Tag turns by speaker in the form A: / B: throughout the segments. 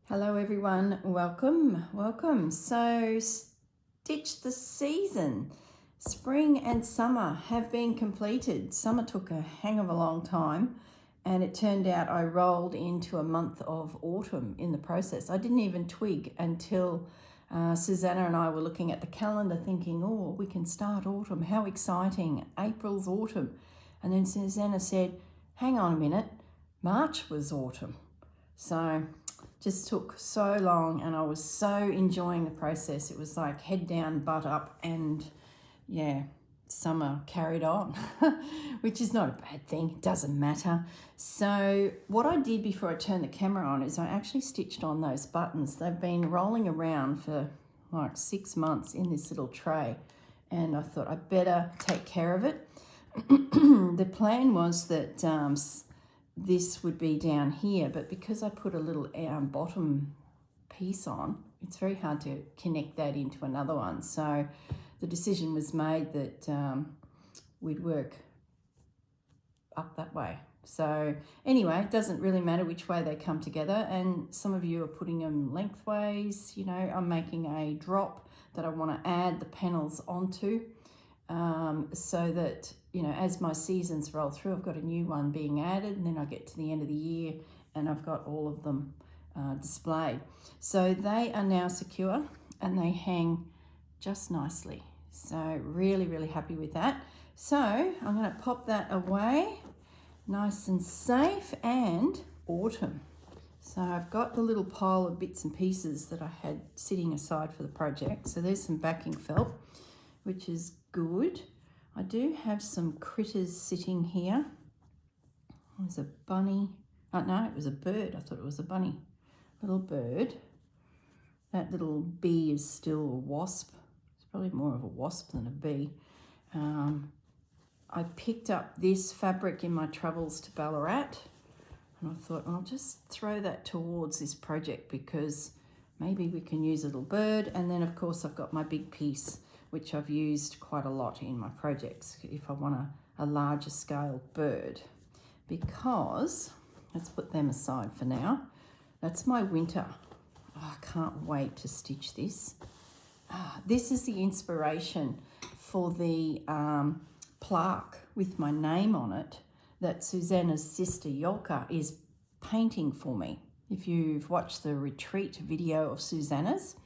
A: Hello everyone, welcome. So stitch the season. Spring and summer have been completed. Summer took a hang of a long time and it turned out I rolled into a month of autumn in the process. I didn't even twig until Susanna and I were looking at the calendar thinking, oh, we can start autumn. How exciting, April's autumn. And then Susanna said, hang on a minute, March was autumn. So just took so long and I was so enjoying the process. It was like head down, butt up, and yeah, summer carried on, which is not a bad thing. It doesn't matter. So what I did before I turned the camera on is I actually stitched on those buttons. They've been rolling around for like 6 months in this little tray, and I thought I'd better take care of it. The plan was that this would be down here, but because I put a little bottom piece on, it's very hard to connect that into another one. So the decision was made that we'd work up that way. So anyway, it doesn't really matter which way they come together, and some of you are putting them lengthways. You know, I'm making a drop that I want to add the panels onto, so that, you know, as my seasons roll through, I've got a new one being added, and then I get to the end of the year and I've got all of them displayed. So they are now secure and they hang just nicely. So really, really happy with that. So I'm going to pop that away, nice and safe, and autumn. So I've got the little pile of bits and pieces that I had sitting aside for the project. So there's some backing felt, which is good. I do have some critters sitting here. There's a bunny. Oh no, it was a bird. I thought it was a bunny. Little bird. That little bee is still a wasp. It's probably more of a wasp than a bee. I picked up this fabric in my travels to Ballarat, and I thought I'll just throw that towards this project because maybe we can use a little bird. And then of course I've got my big piece, which I've used quite a lot in my projects if I want a larger scale bird. Because, let's put them aside for now. That's my winter. Oh, I can't wait to stitch this. This is the inspiration for the plaque with my name on it that Susanna's sister Yolka is painting for me. If you've watched the retreat video of Susanna's,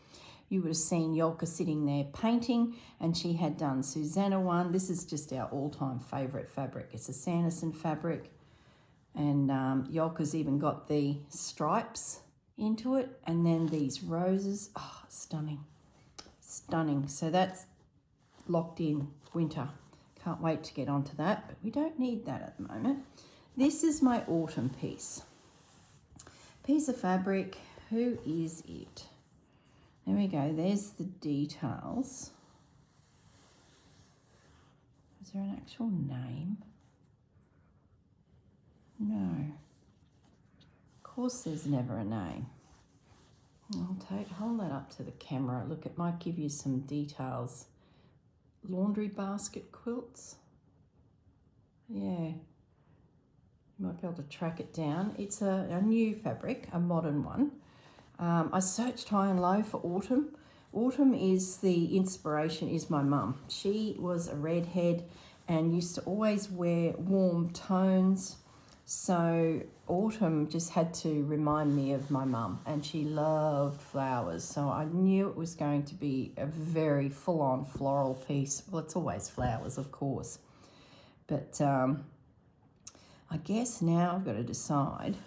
A: you would have seen Yolka sitting there painting, and she had done Susanna one. This is just our all-time favourite fabric. It's a Sanderson fabric, and Yolka's even got the stripes into it, and then these roses. Oh, stunning, stunning. So that's locked in winter. Can't wait to get onto that, but we don't need that at the moment. This is my autumn piece. Piece of fabric. Who is it? There we go, there's the details. Is there an actual name? No. Of course there's never a name. Hold that up to the camera. Look, it might give you some details. Laundry basket quilts. Yeah. You might be able to track it down. It's a new fabric, a modern one. I searched high and low for autumn. Autumn is the inspiration, is my mum. She was a redhead and used to always wear warm tones. So autumn just had to remind me of my mum, and she loved flowers. So I knew it was going to be a very full-on floral piece. Well, it's always flowers, of course. But I guess now I've got to decide,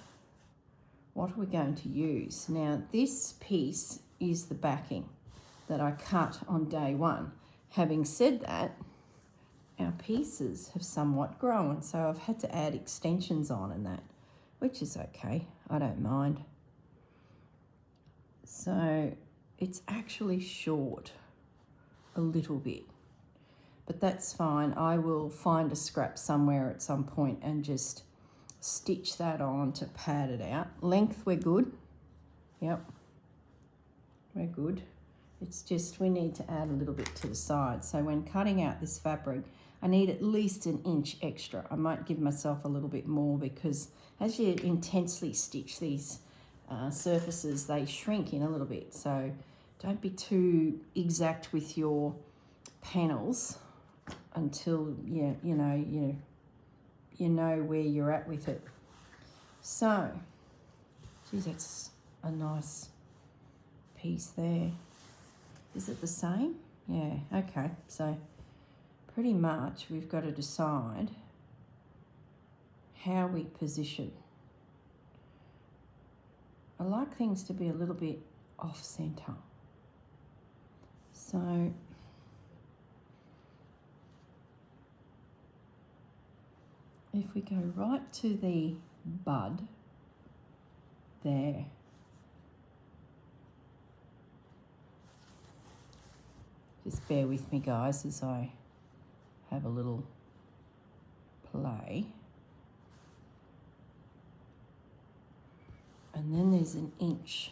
A: what are we going to use? Now, this piece is the backing that I cut on day one. Having said that, our pieces have somewhat grown, so I've had to add extensions on and that, which is okay. I don't mind. So it's actually short a little bit, but that's fine. I will find a scrap somewhere at some point and just stitch that on to pad it out. Length, we're good. Yep, we're good. It's just we need to add a little bit to the side. So when cutting out this fabric, I need at least an inch extra. I might give myself a little bit more because as you intensely stitch these surfaces, they shrink in a little bit. So don't be too exact with your panels until you know where you're at with it. So, geez, that's a nice piece there. Is it the same? Yeah, okay. So pretty much we've got to decide how we position. I like things to be a little bit off center. So if we go right to the bud there, just bear with me guys as I have a little play. And then there's an inch.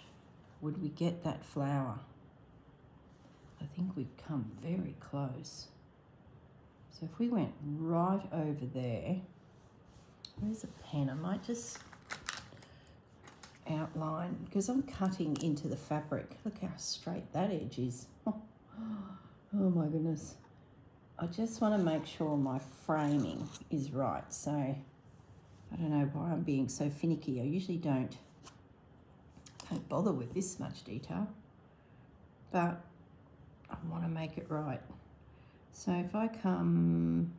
A: Would we get that flower? I think we've come very close. So if we went right over there, where's a pen? I might just outline, because I'm cutting into the fabric. Look how straight that edge is. Oh my goodness. I just want to make sure my framing is right. So I don't know why I'm being so finicky. I usually don't bother with this much detail, but I want to make it right. So if I come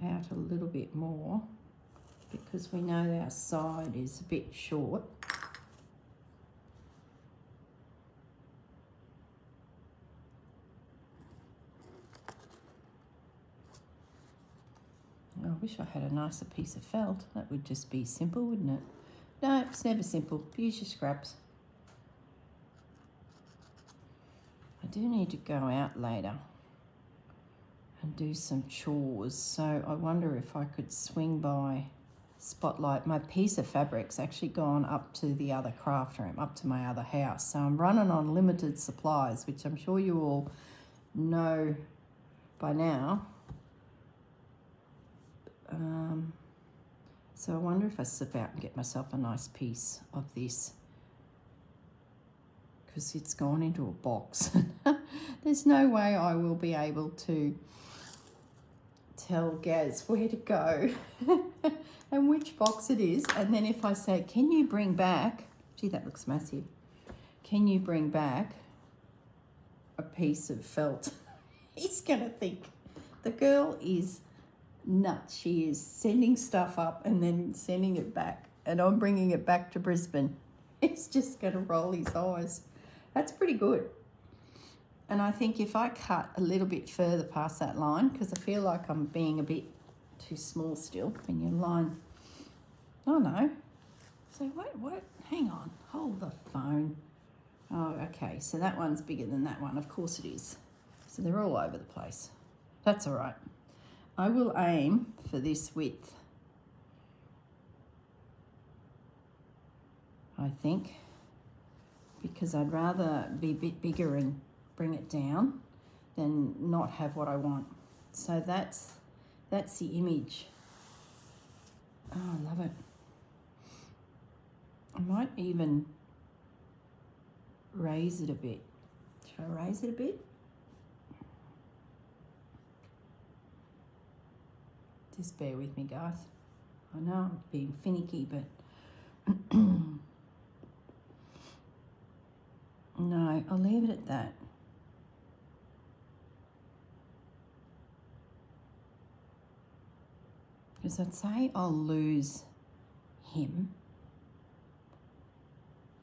A: out a little bit more, because we know our side is a bit short. I wish I had a nicer piece of felt. That would just be simple, wouldn't it? No, it's never simple. Use your scraps. I do need to go out later and do some chores, so I wonder if I could swing by Spotlight. My piece of fabric's actually gone up to the other craft room, up to my other house, so I'm running on limited supplies, which I'm sure you all know by now. So I wonder if I slip out and get myself a nice piece of this, because it's gone into a box. There's no way I will be able to tell Gaz where to go and which box it is. And then if I say, can you bring back, gee, that looks massive. Can you bring back a piece of felt? He's going to think the girl is nuts. She is sending stuff up and then sending it back, and I'm bringing it back to Brisbane. He's just going to roll his eyes. That's pretty good. And I think if I cut a little bit further past that line, because I feel like I'm being a bit too small still, when you line, oh no. So wait, what? Hang on, hold the phone. Oh, okay, so that one's bigger than that one. Of course it is. So they're all over the place. That's all right. I will aim for this width, I think, because I'd rather be a bit bigger and bring it down than not have what I want. So that's the image. Oh, I love it. I might even raise it a bit. Should I raise it a bit? Just bear with me, guys. I know I'm being finicky, but no, I'll leave it at that. Because I'd say I'll lose him,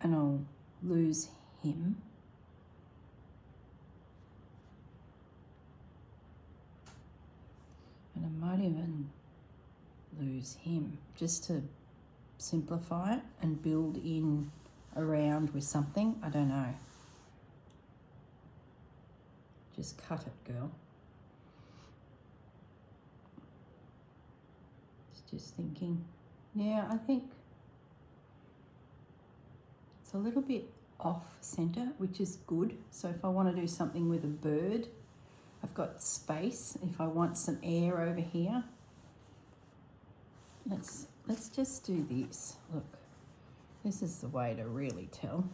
A: and I'll lose him. And I might even lose him, just to simplify it and build in around with something. I don't know. Just cut it, girl. Just thinking. Yeah, I think it's a little bit off center, which is good. So if I want to do something with a bird, I've got space. If I want some air over here, let's just do this. Look, This is the way to really tell,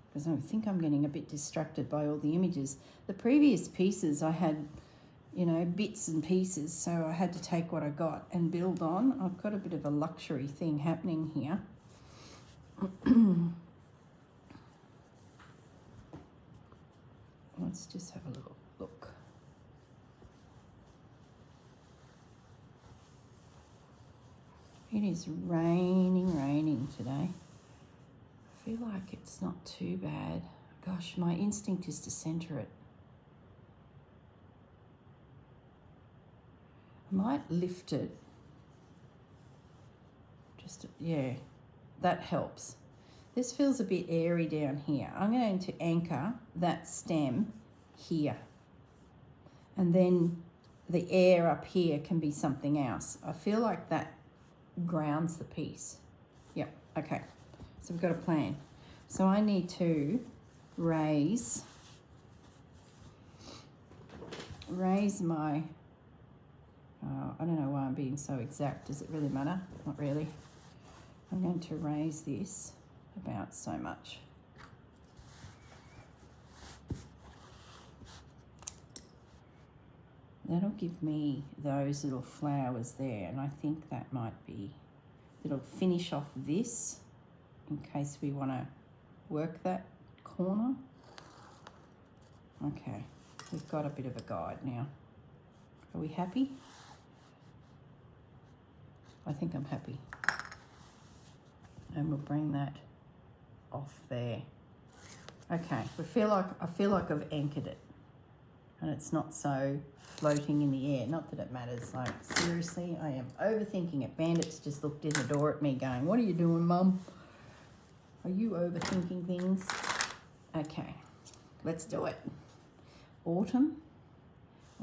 A: because I think I'm getting a bit distracted by all the images. The previous pieces I had, you know, bits and pieces, so I had to take what I got and build on. I've got a bit of a luxury thing happening here. Let's just have a little look. It is raining today. I feel like it's not too bad. Gosh, my instinct is to centre it. I might lift it. Just, yeah, that helps. This feels a bit airy down here. I'm going to anchor that stem here. And then the air up here can be something else. I feel like that grounds the piece. Yep, okay. So we've got a plan. So I need to raise my, I don't know why I'm being so exact. Does it really matter? Not really. I'm going to raise this about so much. That'll give me those little flowers there, and I think that might be, it'll finish off this in case we want to work that corner. Okay, we've got a bit of a guide now. Are we happy? I think I'm happy. And we'll bring that off there. Okay, I feel like I've anchored it, and it's not so floating in the air. Not that it matters. Like, seriously, I am overthinking it. Bandit's just looked in the door at me going, "What are you doing, Mum? Are you overthinking things?" Okay, let's do it. Autumn.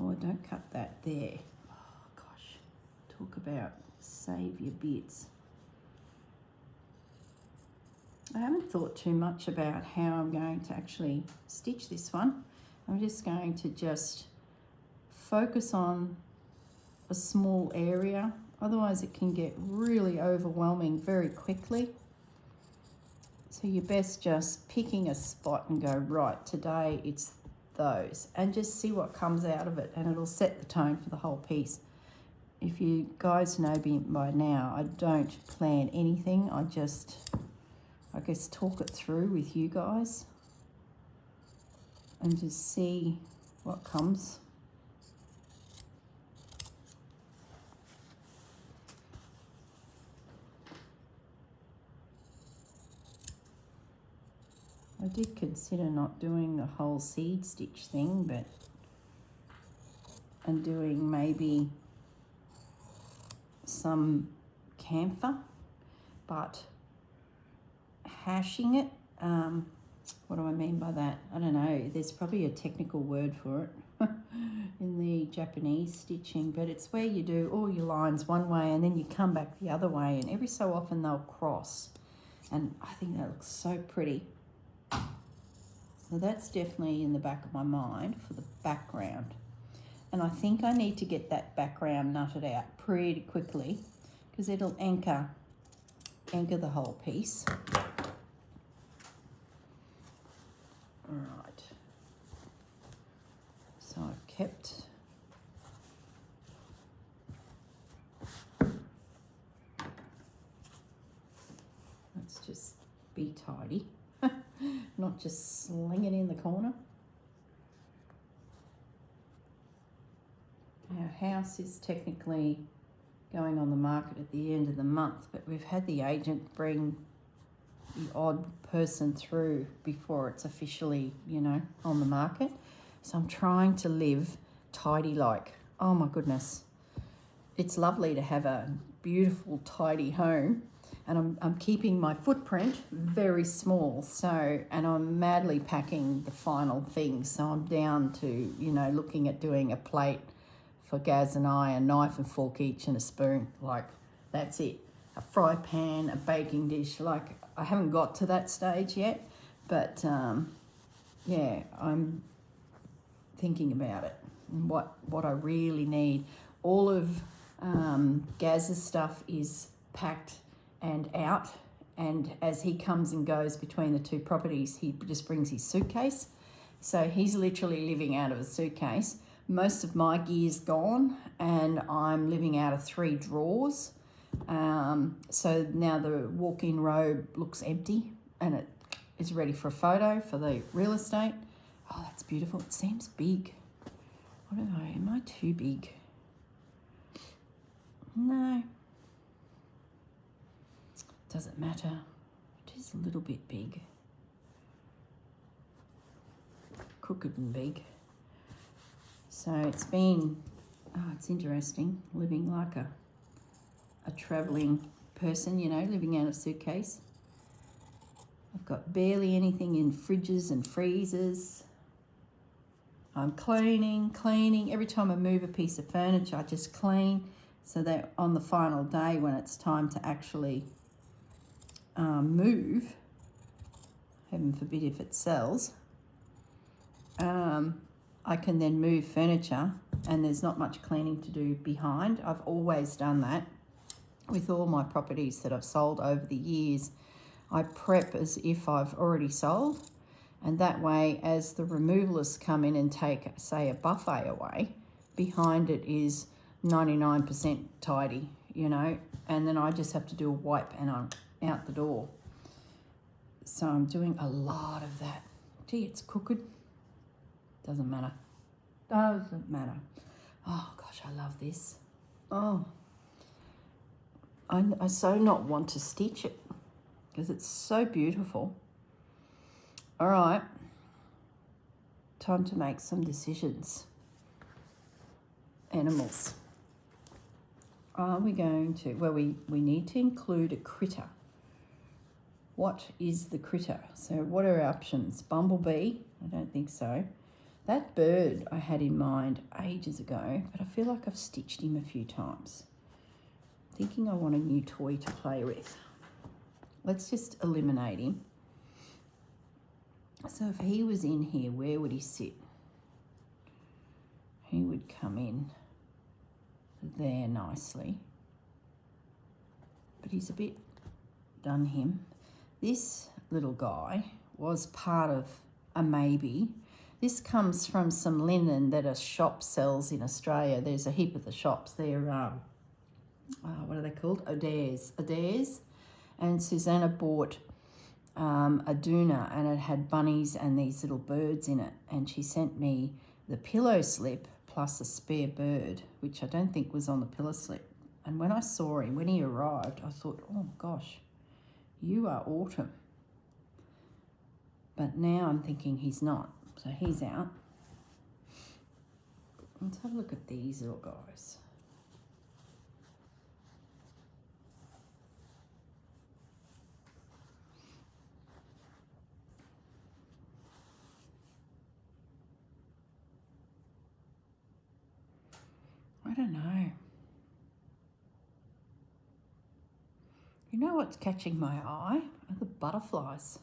A: Oh, don't cut that there. Oh gosh, talk about save your bits. I haven't thought too much about how I'm going to actually stitch this one. I'm just going to focus on a small area. Otherwise it can get really overwhelming very quickly. So you're best just picking a spot and go, right, today it's those, and just see what comes out of it, and it'll set the tone for the whole piece. If you guys know me by now, I don't plan anything. I guess talk it through with you guys and just see what comes. I did consider not doing the whole seed stitch thing, and doing maybe some camphor, but hashing it, what do I mean by that? I don't know. There's probably a technical word for it in the Japanese stitching, but it's where you do all your lines one way and then you come back the other way, and every so often they'll cross, and I think that looks so pretty. So that's definitely in the back of my mind for the background. And I think I need to get that background nutted out pretty quickly because it'll anchor the whole piece. All right. So I've kept let's just be tidy. Not just sling it in the corner. Our house is technically going on the market at the end of the month, but we've had the agent bring the odd person through before it's officially, you know, on the market. So I'm trying to live tidy like. Oh my goodness. It's lovely to have a beautiful, tidy home. And I'm keeping my footprint very small, so, and I'm madly packing the final things. So I'm down to, you know, looking at doing a plate for Gaz and I, a knife and fork each and a spoon. Like, that's it. A fry pan, a baking dish. Like, I haven't got to that stage yet, but yeah, I'm thinking about it and what I really need. All of Gaz's stuff is packed and out And as he comes and goes between the two properties, he just brings his suitcase. So he's literally living out of a suitcase. Most of my gear's gone, and I'm living out of 3 drawers. So now the walk-in robe looks empty, and it is ready for a photo for the real estate. Oh, that's beautiful. It seems big. Am I too big? No. Doesn't matter. It is a little bit big. Crooked and big. So it's been, it's interesting living like a travelling person, you know, living out of a suitcase. I've got barely anything in fridges and freezers. I'm cleaning. Every time I move a piece of furniture, I just clean so that on the final day when it's time to actually move, heaven forbid if it sells, I can then move furniture and there's not much cleaning to do behind. I've always done that with all my properties that I've sold over the years. I prep as if I've already sold, and that way as the removalists come in and take, say, a buffet away, behind it is 99% tidy, you know, and then I just have to do a wipe and I'm out the door. So I'm doing a lot of that. Gee, it's crooked. Doesn't matter. Oh gosh, I love this. Oh, I so not want to stitch it because it's so beautiful. All right, time to make some decisions. Animals. Are we going to, well, we need to include a critter. What is the critter? So what are our options? Bumblebee? I don't think so. That bird I had in mind ages ago, but I feel like I've stitched him a few times. Thinking I want a new toy to play with. Let's just eliminate him. So if he was in here, where would he sit? He would come in there nicely. But he's a bit done him. This little guy was part of a maybe. This comes from some linen that a shop sells in Australia. There's a heap of the shops. They're, what are they called? Adair's. And Susanna bought a doona, and it had bunnies and these little birds in it. And she sent me the pillow slip plus a spare bird, which I don't think was on the pillow slip. And when I saw him, when he arrived, I thought, oh my gosh, you are autumn. But now I'm thinking he's not. So he's out. Let's have a look at these little guys. I don't know. You know what's catching my eye? Are the butterflies.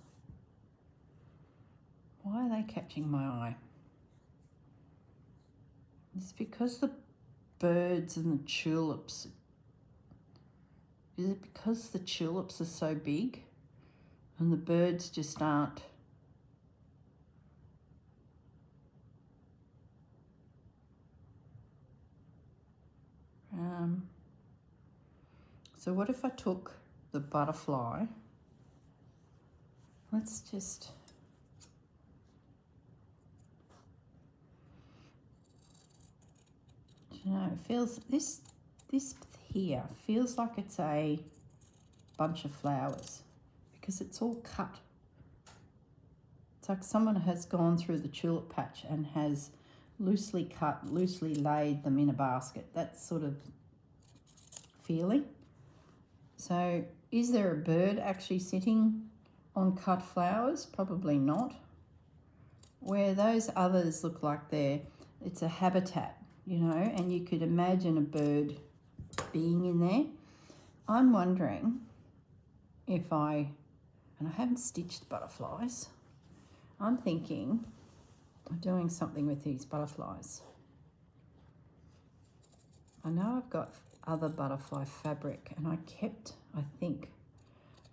A: Why are they catching my eye? It's because the birds and the tulips. Is it because the tulips are so big and the birds just aren't? So what if I took the butterfly? Let's just... You know, it feels, this here feels like it's a bunch of flowers because it's all cut. It's like someone has gone through the tulip patch and has loosely cut, loosely laid them in a basket. That sort of feeling. So is there a bird actually sitting on cut flowers? Probably not. Where those others look like it's a habitat, you know, and you could imagine a bird being in there. I'm wondering if and I haven't stitched butterflies, I'm thinking of doing something with these butterflies. I know I've got other butterfly fabric, and I think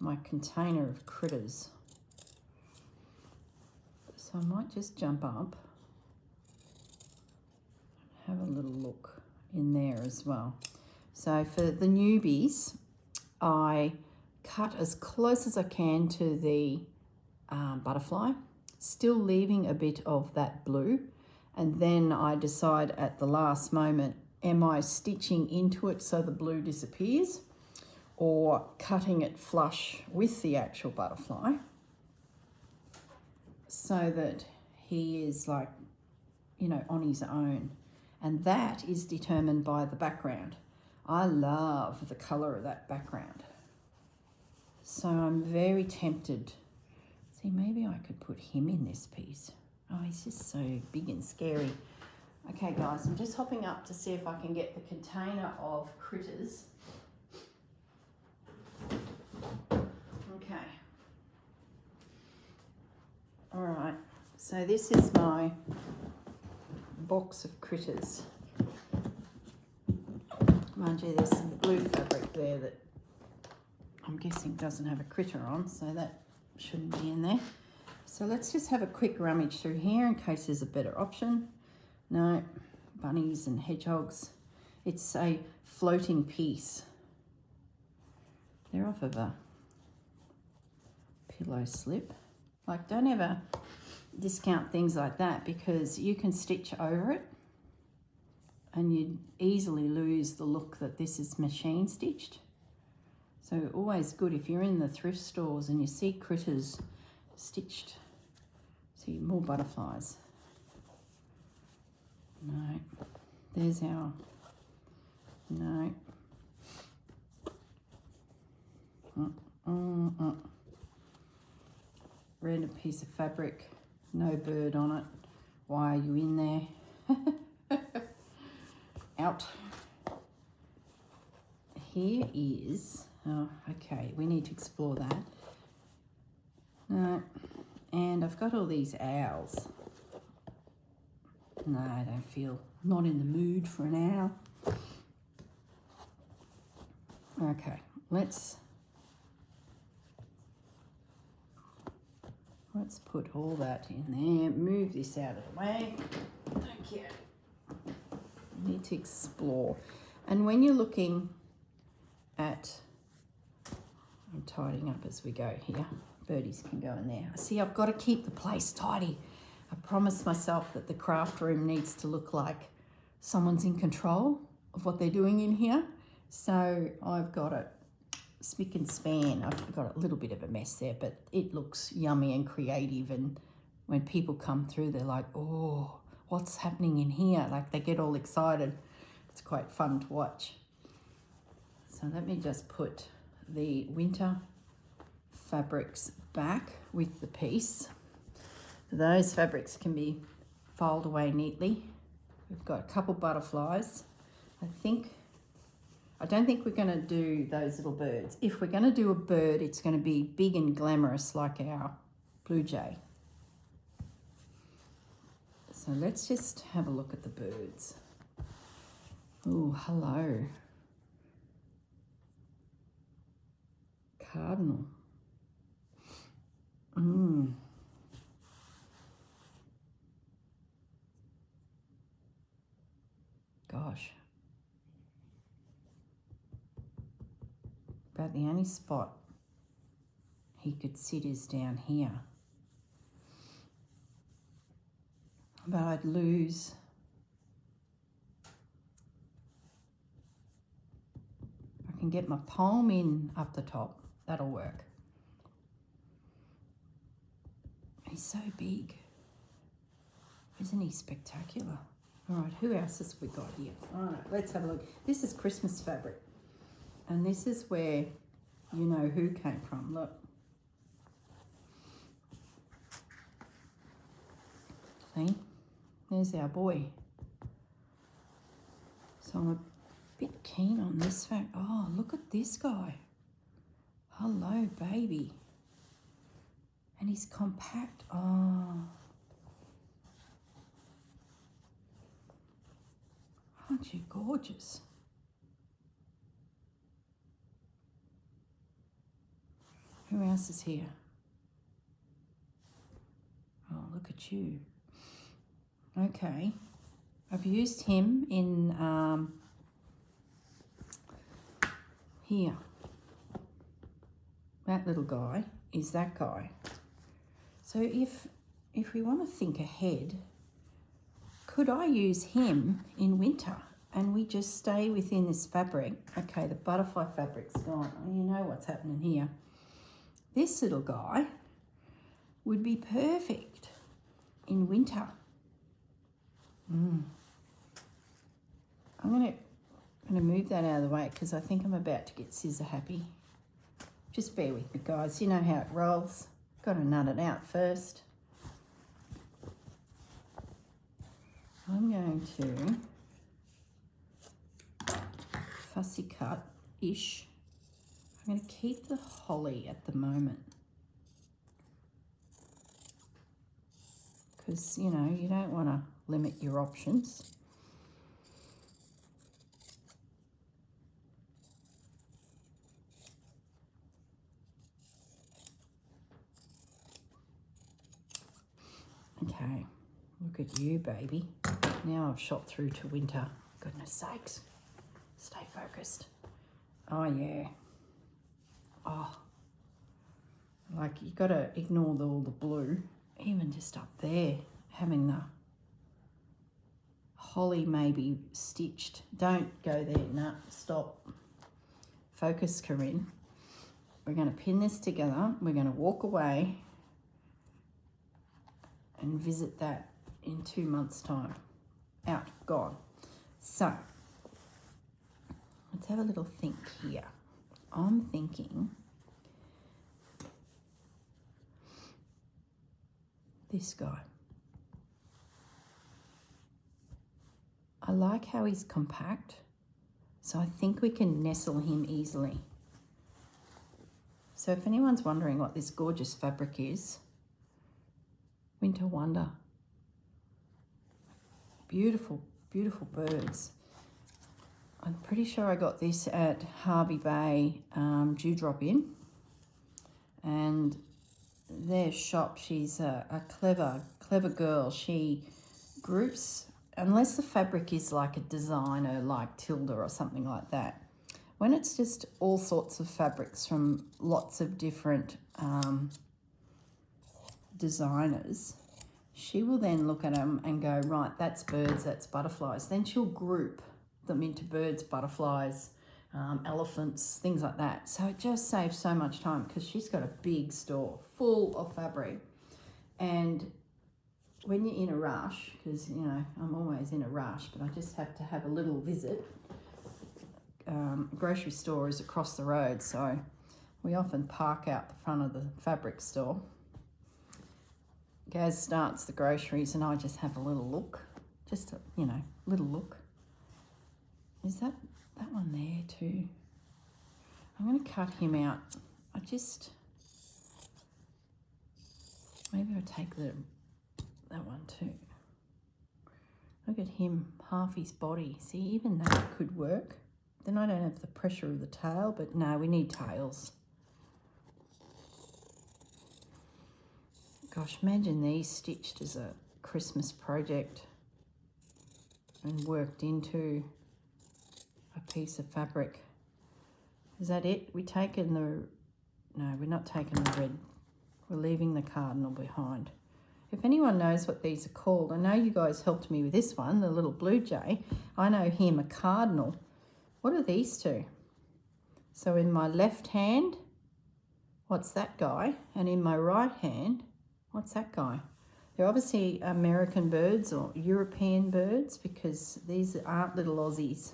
A: my container of critters. So I might just jump up, have a little look in there as well. So for the newbies, I cut as close as I can to the butterfly, still leaving a bit of that blue. And then I decide at the last moment, am I stitching into it so the blue disappears, or cutting it flush with the actual butterfly so that he is like, you know, on his own. And that is determined by the background. I love the colour of that background. So I'm very tempted. See, maybe I could put him in this piece. Oh, he's just so big and scary. Okay, guys, I'm just hopping up to see if I can get the container of critters. Okay. All right, so this is my box of critters. Mind you, there's some blue fabric there that I'm guessing doesn't have a critter on, so that shouldn't be in there. So let's just have a quick rummage through here in case there's a better option. No, bunnies and hedgehogs. It's a floating piece. They're off of a pillow slip. Like, don't ever discount things like that, because you can stitch over it and you'd easily lose the look that this is machine stitched. So always good if you're in the thrift stores and you see critters stitched. See, more butterflies. No, there's our, no. Random piece of fabric, no bird on it. Why are you in there? Out. Here is, oh, okay, we need to explore that. No, and I've got all these owls. No, I don't feel, not in the mood for an owl. Okay, let's put all that in there. Move this out of the way. Okay. Need to explore. And when you're looking at, I'm tidying up as we go here. Birdies can go in there. See, I've got to keep the place tidy. I promised myself that the craft room needs to look like someone's in control of what they're doing in here. So I've got it spick and span. I've got a little bit of a mess there, but it looks yummy and creative. And when people come through, they're like, oh, what's happening in here? Like, they get all excited. It's quite fun to watch. So let me just put the winter fabrics back with the piece. Those fabrics can be filed away neatly. We've got a couple butterflies. I don't think we're going to do those little birds. If we're going to do a bird, it's going to be big and glamorous like our blue jay. So let's just have a look at the birds. Oh, hello. Cardinal. Gosh. About the only spot he could sit is down here. But I'd lose. I can get my palm in up the top. That'll work. He's so big. Isn't he spectacular? All right, who else has we got here? All right, let's have a look. This is Christmas fabric. And this is where you know who came from. Look. See? There's our boy. So I'm a bit keen on this fact. Oh, look at this guy. Hello, baby. And he's compact. Oh. Aren't you gorgeous? Who else is here? Oh, look at you. Okay. I've used him in here. That little guy is that guy. So if we want to think ahead, could I use him in winter and we just stay within this fabric? Okay, the butterfly fabric's gone. Oh, you know what's happening here. This little guy would be perfect in winter. I'm gonna move that out of the way because I think I'm about to get scissor happy. Just bear with me, guys. You know how it rolls. Got to nut it out first. I'm going to fussy cut-ish. I'm going to keep the holly at the moment because, you know, you don't want to limit your options. Okay, look at you, baby. Now I've shot through to winter. Goodness sakes. Stay focused. Oh, yeah. Oh. Like, you got to ignore all the blue. Even just up there, having the holly maybe stitched. Don't go there. No, stop. Focus, Corinne. We're going to pin this together. We're going to walk away and visit that in 2 months' time. Out, gone. So, let's have a little think here. I'm thinking this guy. I like how he's compact, so I think we can nestle him easily. So if anyone's wondering what this gorgeous fabric is, Winter Wonder. Beautiful, beautiful birds. I'm pretty sure I got this at Harvey Bay Dewdrop Inn. And their shop, she's a clever girl. She groups, unless the fabric is like a designer like Tilda or something like that. When it's just all sorts of fabrics from lots of different designers, she will then look at them and go, right, that's birds, that's butterflies. Then she'll group them into birds, butterflies, elephants, things like that. So it just saves so much time because she's got a big store full of fabric. And when you're in a rush, because, you know, I'm always in a rush, but I just have to have a little visit. Grocery store is across the road, so we often park out the front of the fabric store. Gaz starts the groceries and I just have a little look. Just a, you know, little look. Is that one there too? I'm going to cut him out. Maybe I'll take that one too. Look at him, half his body. See, even that could work. Then I don't have the pressure of the tail, but no, we need tails. Gosh, imagine these stitched as a Christmas project and worked into a piece of fabric. Is that it? We're not taking the red. We're leaving the cardinal behind. If anyone knows what these are called, I know you guys helped me with this one, the little blue jay. I know him, a cardinal. What are these two? So in my left hand, what's that guy? And in my right hand, what's that guy? They're obviously American birds or European birds because these aren't little Aussies.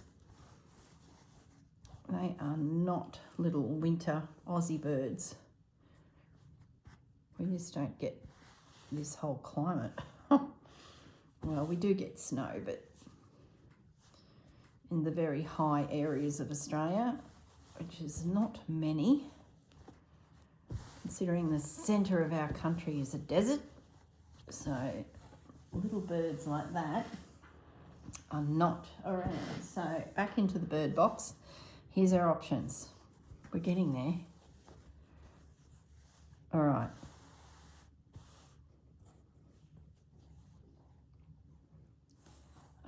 A: They are not little winter Aussie birds. We just don't get this whole climate. Well, we do get snow, but in the very high areas of Australia, which is not many, considering the centre of our country is a desert. So little birds like that are not around. So back into the bird box. Here's our options. We're getting there. All right.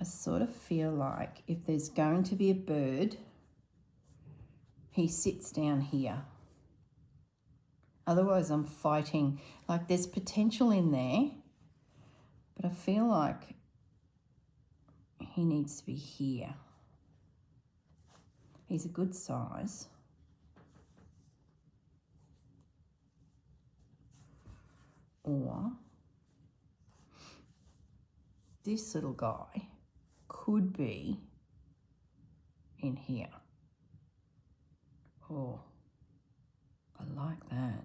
A: I sort of feel like if there's going to be a bird, he sits down here. Otherwise, I'm fighting. Like, there's potential in there, but I feel like he needs to be here. He's a good size. Or this little guy could be in here. Oh, I like that.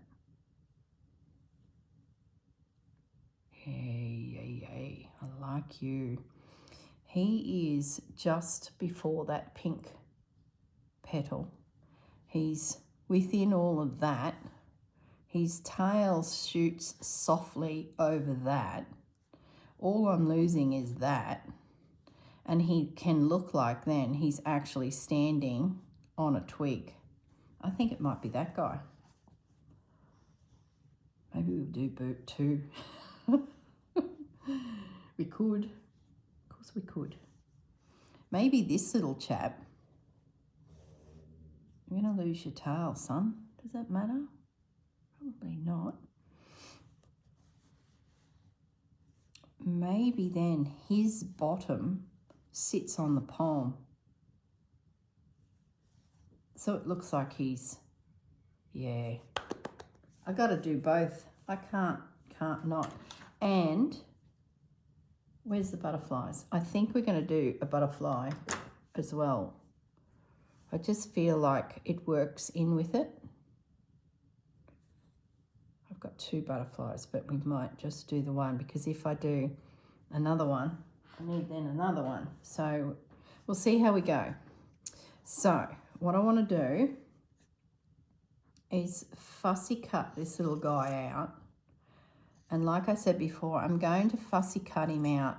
A: Hey, I like you. He is just before that pink petal. He's within all of that. His tail shoots softly over that. All I'm losing is that. And he can look like then he's actually standing on a twig. I think it might be that guy. Maybe we'll do boot too. We could. Of course we could. Maybe this little chap. You're going to lose your tail, son. Does that matter? Probably not. Maybe then his bottom sits on the palm. So it looks like he's, yeah. I got to do both. I can't not. And where's the butterflies? I think we're going to do a butterfly as well. I just feel like it works in with it. I've got 2 butterflies, but we might just do the one, because if I do another one, I need then another one. So we'll see how we go. So what I want to do is fussy cut this little guy out. And like I said before, I'm going to fussy cut him out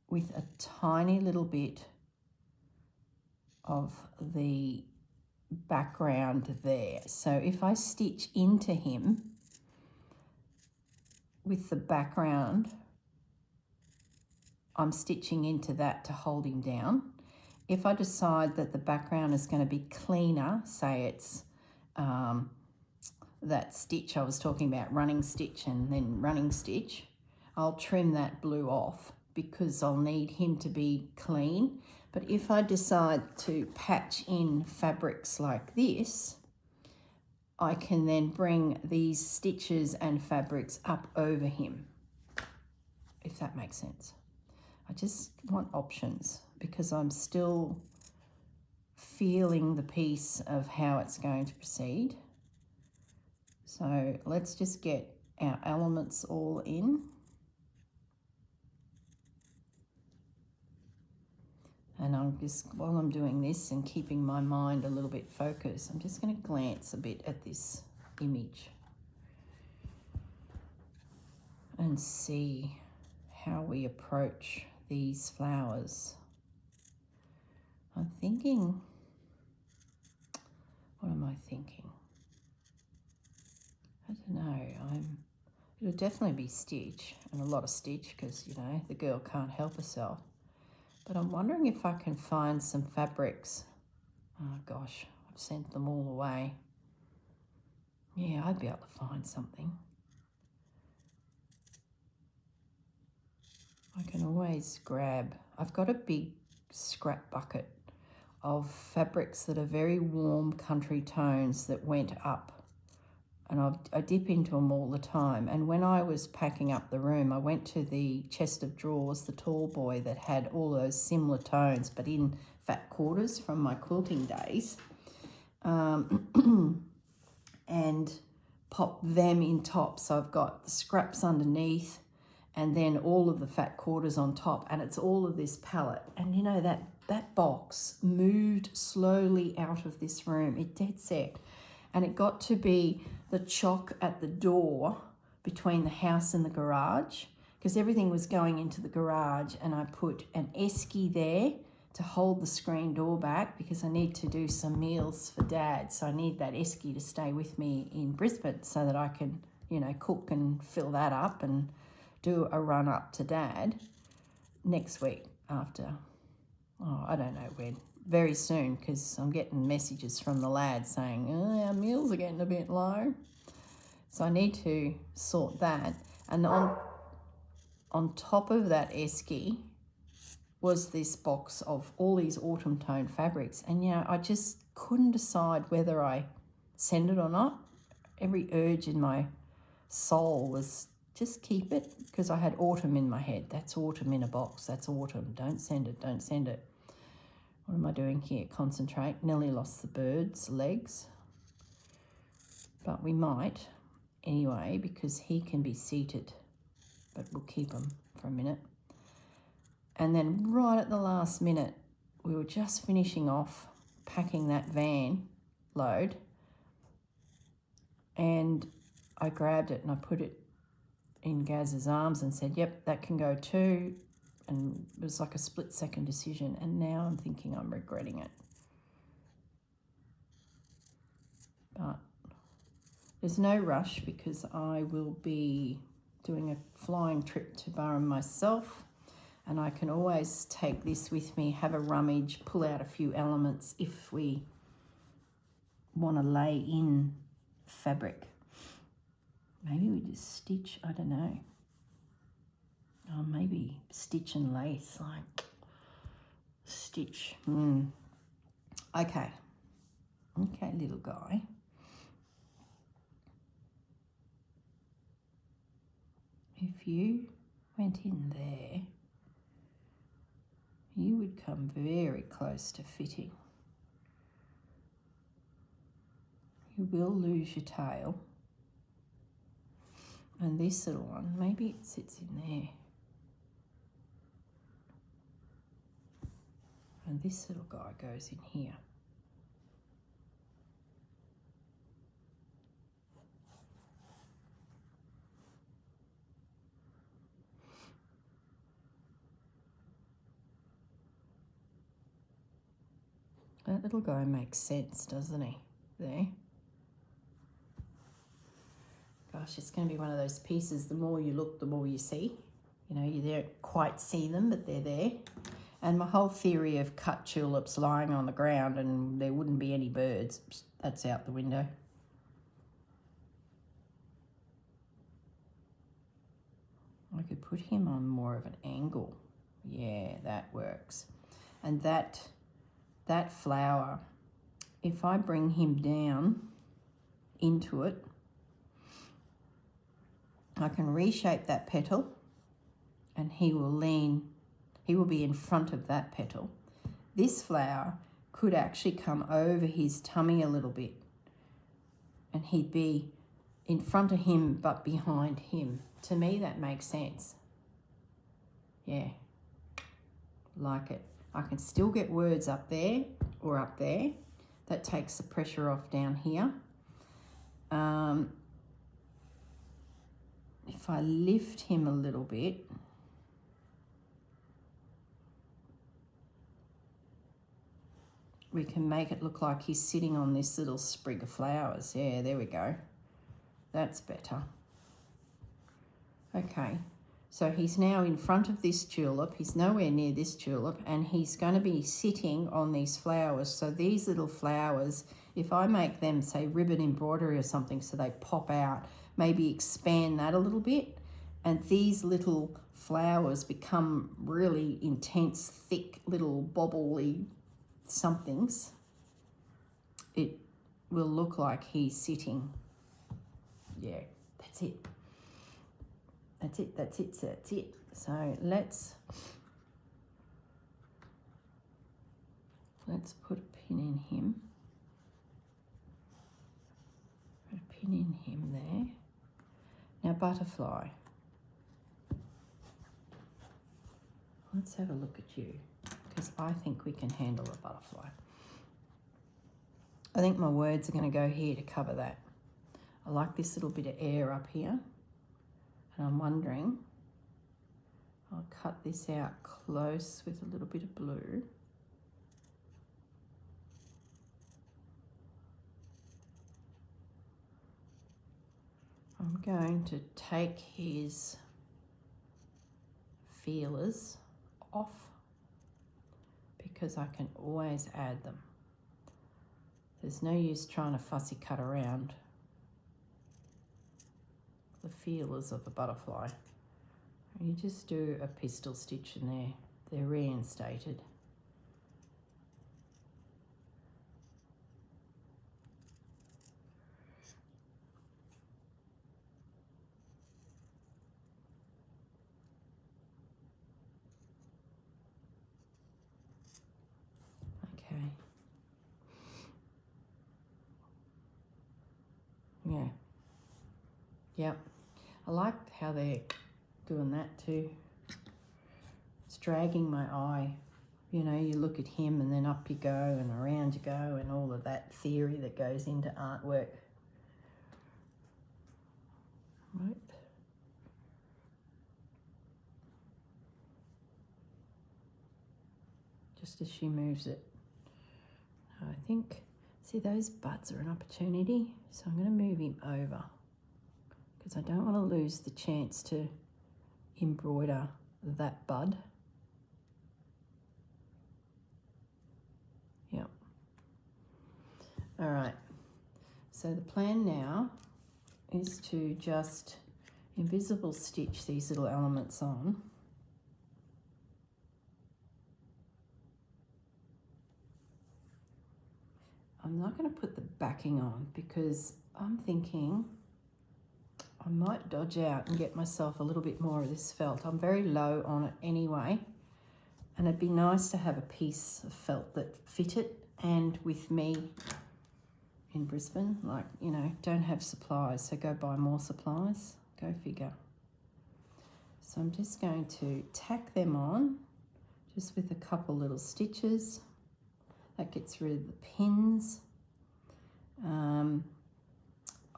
A: with a tiny little bit of the background there. So if I stitch into him with the background, I'm stitching into that to hold him down. If I decide that the background is going to be cleaner, say it's that stitch I was talking about, running stitch and then running stitch, I'll trim that blue off because I'll need him to be clean. But if I decide to patch in fabrics like this, I can then bring these stitches and fabrics up over him, if that makes sense. I just want options because I'm still feeling the piece of how it's going to proceed. So let's just get our elements all in. And I'm just, while I'm doing this and keeping my mind a little bit focused, I'm just going to glance a bit at this image and see how we approach these flowers. I'm thinking, what am I thinking? I don't know. It'll definitely be stitch, and a lot of stitch because, you know, the girl can't help herself. But I'm wondering if I can find some fabrics. Oh gosh, I've sent them all away. Yeah, I'd be able to find something. I can always grab, I've got a big scrap bucket of fabrics that are very warm country tones that went up. And I dip into them all the time. And when I was packing up the room, I went to the chest of drawers, the tall boy that had all those similar tones, but in fat quarters from my quilting days, and pop them in top. So I've got the scraps underneath and then all of the fat quarters on top. And it's all of this palette. And you know, that box moved slowly out of this room. It dead set. And it got to be the chock at the door between the house and the garage, because everything was going into the garage, and I put an esky there to hold the screen door back because I need to do some meals for Dad. So I need that esky to stay with me in Brisbane so that I can you know, cook and fill that up and do a run up to Dad next week after, I don't know when, very soon, because I'm getting messages from the lads saying, our meals are getting a bit low. So I need to sort that. And on top of that esky was this box of all these autumn tone fabrics. And, you know, I just couldn't decide whether I send it or not. Every urge in my soul was just keep it, because I had autumn in my head. That's autumn in a box. That's autumn. Don't send it. Don't send it. What am I doing here? Concentrate. Nearly lost the bird's legs. But we might anyway, because he can be seated. But we'll keep him for a minute. And then right at the last minute, we were just finishing off packing that van load. And I grabbed it and I put it in Gaz's arms and said, yep, that can go too. And it was like a split-second decision. And now I'm thinking I'm regretting it. But there's no rush, because I will be doing a flying trip to Burren myself. And I can always take this with me, have a rummage, pull out a few elements if we want to lay in fabric. Maybe we just stitch, I don't know. Oh, maybe stitch and lace, like stitch. Okay. Okay, little guy. If you went in there, you would come very close to fitting. You will lose your tail. And this little one, maybe it sits in there. And this little guy goes in here. That little guy makes sense, doesn't he? There. Gosh, it's going to be one of those pieces, the more you look, the more you see. You know, you don't quite see them, but they're there. And my whole theory of cut tulips lying on the ground and there wouldn't be any birds, that's out the window. I could put him on more of an angle. Yeah, that works. And that flower, if I bring him down into it, I can reshape that petal and he will be in front of that petal. This flower could actually come over his tummy a little bit and he'd be in front of him but behind him. To me, that makes sense. Yeah, like it. I can still get words up there or up there. That takes the pressure off down here. If I lift him a little bit, we can make it look like he's sitting on this little sprig of flowers. Yeah, there we go. That's better. Okay, so he's now in front of this tulip. He's nowhere near this tulip, and he's going to be sitting on these flowers. So these little flowers, if I make them, say, ribbon embroidery or something so they pop out, maybe expand that a little bit, and these little flowers become really intense, thick, little bobbly somethings, it will look like he's sitting. Yeah, that's it. That's it, that's it, that's it. So let's put a pin in him. Put a pin in him there. Now butterfly. Let's have a look at you, because I think we can handle a butterfly. I think my words are going to go here to cover that. I like this little bit of air up here. And I'm wondering, I'll cut this out close with a little bit of blue. I I'm going to take his feelers off because I can always add them. There's no use trying to fussy cut around the feelers of a butterfly. You just do a pistol stitch in there. They're reinstated. Okay. Yeah. Yep. I like how they're doing that too. It's dragging my eye. You know, you look at him and then up you go and around you go and all of that theory that goes into artwork. Right. Just as she moves it. I think, see, those buds are an opportunity. So I'm going to move him over because I don't want to lose the chance to embroider that bud. Yep. All right. So the plan now is to just invisible stitch these little elements on. I'm not going to put the backing on because I'm thinking I might dodge out and get myself a little bit more of this felt. I'm very low on it anyway, and it'd be nice to have a piece of felt that fitted, and with me in Brisbane, like, you know, don't have supplies, so go buy more supplies, go figure. So I'm just going to tack them on just with a couple little stitches. That gets rid of the pins.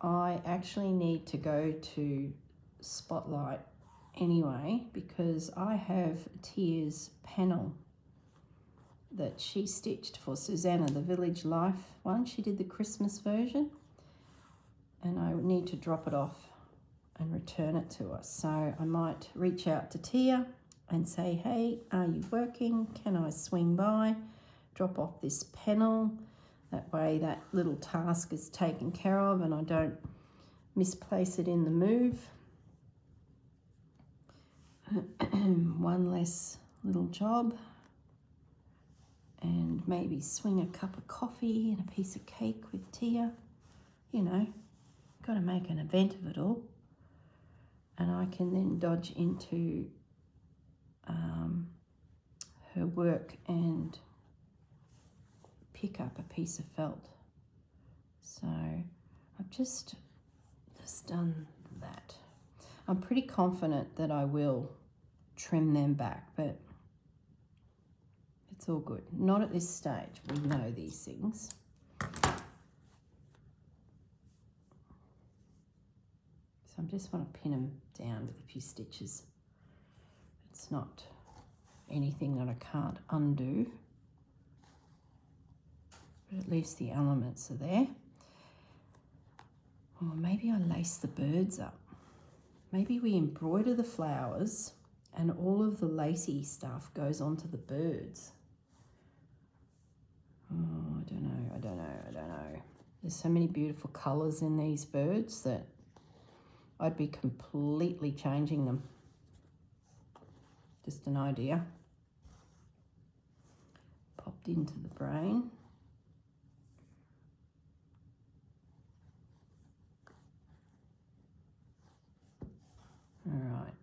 A: I actually need to go to Spotlight anyway because I have Tia's panel that she stitched for Susanna, the Village Life one. She did the Christmas version, and I need to drop it off and return it to us. So I might reach out to Tia and say, hey, are you working? Can I swing by? Drop off this panel. That way that little task is taken care of and I don't misplace it in the move. One less little job. And maybe swing a cup of coffee and a piece of cake with Tia. You know, got to make an event of it all. And I can then dodge into her work and pick up a piece of felt. So I've just done that. I'm pretty confident that I will trim them back, but it's all good. Not at this stage. We know these things. So I just want to pin them down with a few stitches. It's not anything that I can't undo. But at least the elements are there. Or maybe I lace the birds up. Maybe we embroider the flowers and all of the lacy stuff goes onto the birds. Oh, I don't know. There's so many beautiful colours in these birds that I'd be completely changing them. Just an idea. Popped into the brain. All right,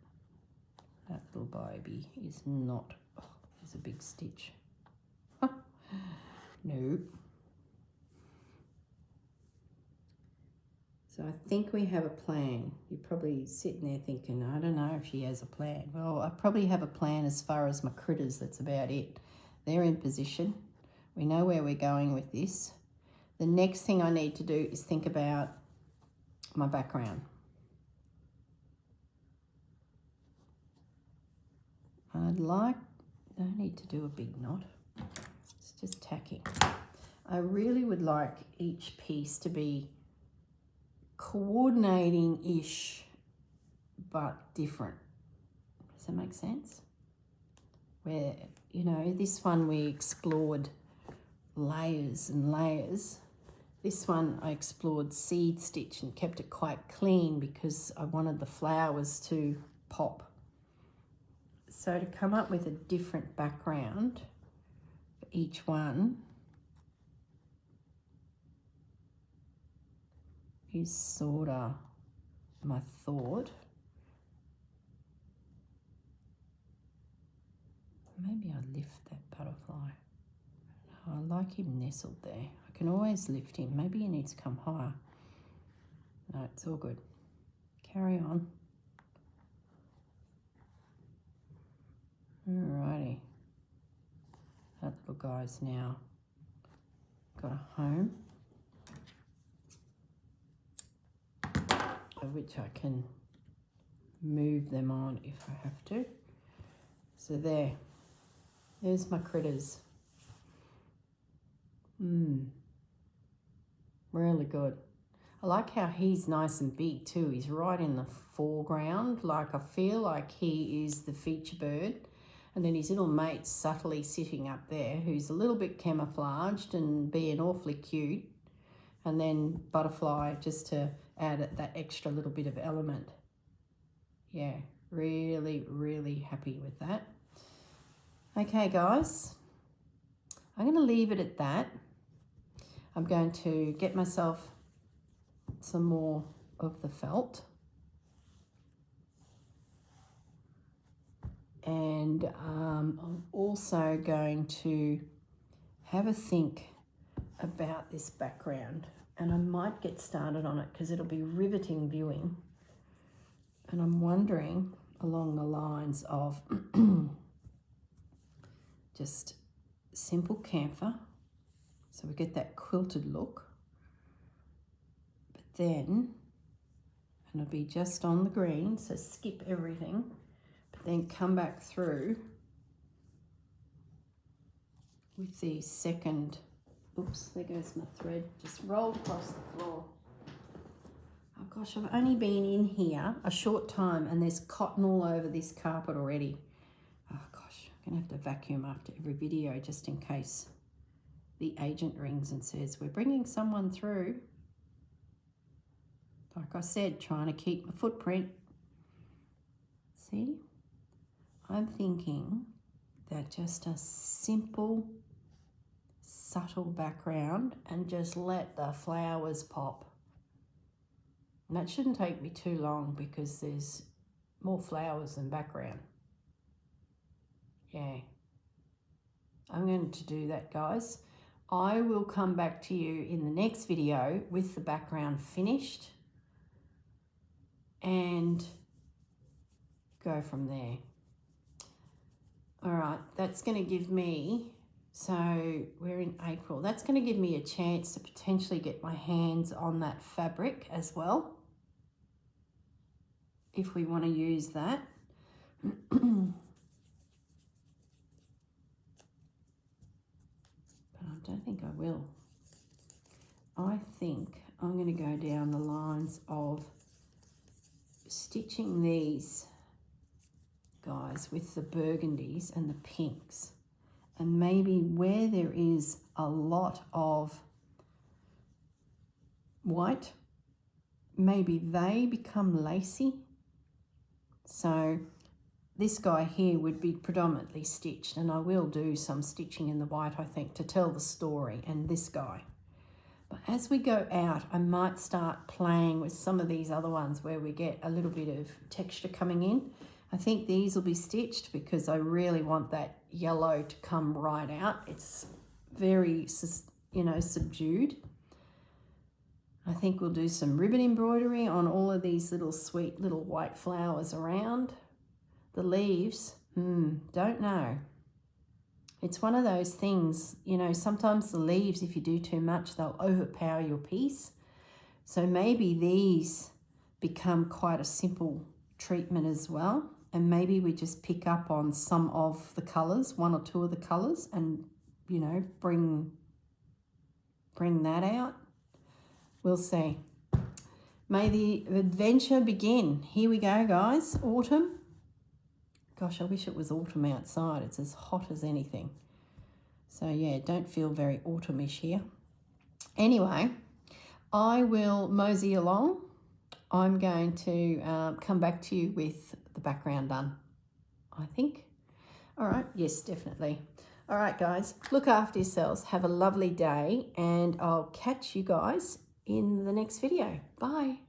A: that little baby is not, oh, there's a big stitch. Nope. So I think we have a plan. You're probably sitting there thinking, I don't know if she has a plan. Well, I probably have a plan as far as my critters, that's about it. They're in position. We know where we're going with this. The next thing I need to do is think about my background. Don't need to do a big knot. It's just tacking. I really would like each piece to be coordinating-ish, but different. Does that make sense? Where, you know, this one we explored layers and layers. This one I explored seed stitch and kept it quite clean because I wanted the flowers to pop. So to come up with a different background for each one is sort of my thought. Maybe I lift that butterfly. I like him nestled there. I can always lift him. Maybe he needs to come higher. No, it's all good. Carry on. Alrighty. That little guy's now got a home, of which I can move them on if I have to. So there's my critters. Really good. I like how he's nice and big too. He's right in the foreground. Like, I feel like he is the feature bird. And then his little mate's subtly sitting up there, who's a little bit camouflaged and being awfully cute. And then butterfly, just to add that extra little bit of element. Yeah, really, really happy with that. Okay, guys, I'm going to leave it at that. I'm going to get myself some more of the felt. And I'm also going to have a think about this background, and I might get started on it because it'll be riveting viewing. And I'm wondering along the lines of just simple camphor, so we get that quilted look, but then, and it'll be just on the green, so skip everything, but then come back through with the second, oops, there goes my thread, just rolled across the floor. Oh gosh, I've only been in here a short time and there's cotton all over this carpet already. Oh gosh, I'm gonna have to vacuum after every video just in case the agent rings and says, we're bringing someone through. Like I said, trying to keep my footprint. See, I'm thinking that just a simple, subtle background and just let the flowers pop. And that shouldn't take me too long because there's more flowers than background. Yeah, I'm going to do that, guys. I will come back to you in the next video with the background finished and go from there. All right, that's going to give me, so we're in April, that's going to give me a chance to potentially get my hands on that fabric as well, if we want to use that. But I don't think I will. I think I'm going to go down the lines of stitching these guys with the burgundies and the pinks, and maybe where there is a lot of white, maybe they become lacy. So this guy here would be predominantly stitched, and I will do some stitching in the white, I think, to tell the story, and this guy. But as we go out, I might start playing with some of these other ones where we get a little bit of texture coming in. I think these will be stitched because I really want that yellow to come right out. It's very, you know, subdued. I think we'll do some ribbon embroidery on all of these little sweet little white flowers around. The leaves, don't know. It's one of those things, you know, sometimes the leaves, if you do too much, they'll overpower your piece. So maybe these become quite a simple treatment as well. And maybe we just pick up on some of the colours, one or two of the colours, and, you know, bring that out. We'll see. May the adventure begin. Here we go, guys. Autumn. Gosh, I wish it was autumn outside. It's as hot as anything. So yeah, don't feel very autumnish here. Anyway, I will mosey along. I'm going to come back to you with the background done, I think. All right, yes, definitely. All right, guys, look after yourselves. Have a lovely day, and I'll catch you guys in the next video. Bye.